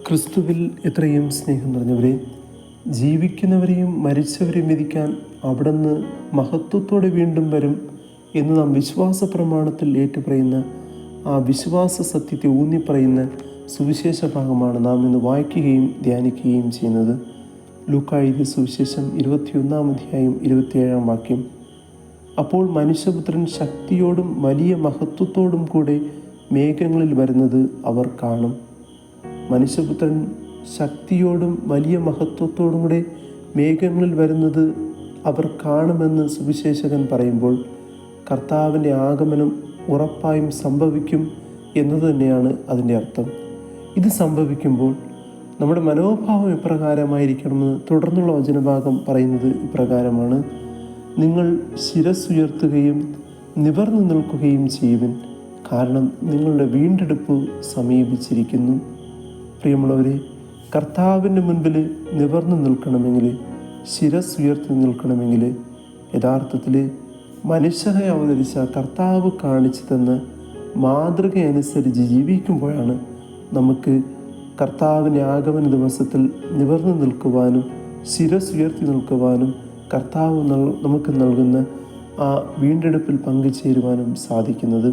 ക്രിസ്തുവിൽ എത്രയും സ്നേഹം നിറഞ്ഞവരെ, ജീവിക്കുന്നവരെയും മരിച്ചവരെയും വിധിക്കാൻ അവിടുന്ന് മഹത്വത്തോടെ വീണ്ടും വരും എന്ന് നാം വിശ്വാസ പ്രമാണത്തിൽ ഏറ്റുപറയുന്ന ആ വിശ്വാസ സത്യത്തെ ഊന്നിപ്പറയുന്ന സുവിശേഷ ഭാഗമാണ് നാം ഇന്ന് വായിക്കുകയും ധ്യാനിക്കുകയും ചെയ്യുന്നത്. ലൂക്കാ എഴുതിയ സുവിശേഷം 21 അധ്യായം 27 വാക്യം. അപ്പോൾ മനുഷ്യപുത്രൻ ശക്തിയോടും വലിയ മഹത്വത്തോടും കൂടെ മേഘങ്ങളിൽ വരുന്നത് അവർ കാണും. മനുഷ്യപുത്രൻ ശക്തിയോടും വലിയ മഹത്വത്തോടും കൂടെ മേഘങ്ങളിൽ വരുന്നത് അവർ കാണുമെന്ന് സുവിശേഷകൻ പറയുമ്പോൾ കർത്താവിൻ്റെ ആഗമനം ഉറപ്പായും സംഭവിക്കും എന്നത് തന്നെയാണ് അതിൻ്റെ അർത്ഥം. ഇത് സംഭവിക്കുമ്പോൾ നമ്മുടെ മനോഭാവം ഇപ്രകാരമായിരിക്കണമെന്ന് തുടർന്നുള്ള വചനഭാഗം പറയുന്നത് ഇപ്രകാരമാണ്: നിങ്ങൾ ശിരസ്സുയർത്തുകയും നിവർന്നു നിൽക്കുകയും ചെയ്യുവിൻ, കാരണം നിങ്ങളുടെ വീണ്ടെടുപ്പ് സമീപിച്ചിരിക്കുന്നു. പ്രിയമുള്ളവരെ, കർത്താവിൻ്റെ മുൻപിൽ നിവർന്നു നിൽക്കണമെങ്കിൽ, ശിരസ്സുയർത്തി നിൽക്കണമെങ്കിൽ, യഥാർത്ഥത്തിൽ മനുഷ്യനെ അവതരിച്ച കർത്താവ് കാണിച്ചു തന്ന മാതൃകയനുസരിച്ച് ജീവിക്കുമ്പോഴാണ് നമുക്ക് കർത്താവിൻ്റെ ആഗമന ദിവസത്തിൽ നിവർന്നു നിൽക്കുവാനും ശിരസ്സുയർത്തി നിൽക്കുവാനും കർത്താവ് നമുക്ക് നൽകുന്ന ആ വീണ്ടെടുപ്പിൽ പങ്കുചേരുവാനും സാധിക്കുന്നത്.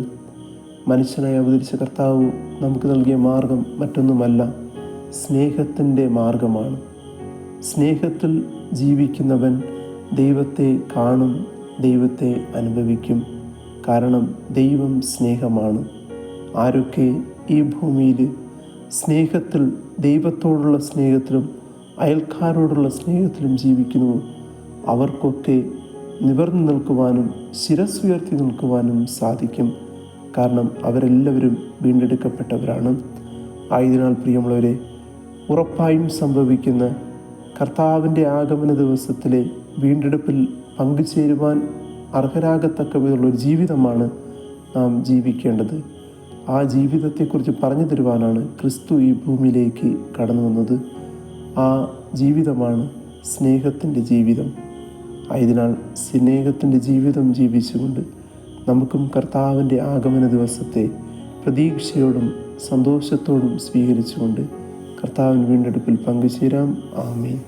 മനുഷ്യനായി അവതരിച്ച കർത്താവ് നമുക്ക് നൽകിയ മാർഗം മറ്റൊന്നുമല്ല, സ്നേഹത്തിൻ്റെ മാർഗമാണ്. സ്നേഹത്തിൽ ജീവിക്കുന്നവൻ ദൈവത്തെ കാണും, ദൈവത്തെ അനുഭവിക്കും. കാരണം ദൈവം സ്നേഹമാണ്. ആരൊക്കെ ഈ ഭൂമിയിൽ സ്നേഹത്തിൽ, ദൈവത്തോടുള്ള സ്നേഹത്തിലും അയൽക്കാരോടുള്ള സ്നേഹത്തിലും ജീവിക്കുന്നുവോ അവർക്കൊക്കെ നിവർന്നു നിൽക്കുവാനും ശിരസ്സുയർത്തി നിൽക്കുവാനും സാധിക്കും. കാരണം അവരെല്ലാവരും വീണ്ടെടുക്കപ്പെട്ടവരാണ്. ആയതിനാൽ പ്രിയമുള്ളവരെ, ഉറപ്പായും സംഭവിക്കുന്ന കർത്താവിൻ്റെ ആഗമന ദിവസത്തിലെ വീണ്ടെടുപ്പിൽ പങ്കുചേരുവാൻ അർഹരാകത്തക്ക വിധമുള്ളൊരു ജീവിതമാണ് നാം ജീവിക്കേണ്ടത്. ആ ജീവിതത്തെക്കുറിച്ച് പറഞ്ഞു തരുവാനാണ് ക്രിസ്തു ഈ ഭൂമിയിലേക്ക് കടന്നു വന്നത്. ആ ജീവിതമാണ് സ്നേഹത്തിൻ്റെ ജീവിതം. ആയതിനാൽ സ്നേഹത്തിൻ്റെ ജീവിതം ജീവിച്ചുകൊണ്ട് നമുക്കും കർത്താവിൻ്റെ ആഗമന ദിവസത്തെ പ്രതീക്ഷയോടും സന്തോഷത്തോടും സ്വീകരിച്ചുകൊണ്ട് കർത്താവിൻ്റെ വീണ്ടെടുപ്പിൽ പങ്കുചേരാം. ആമേൻ.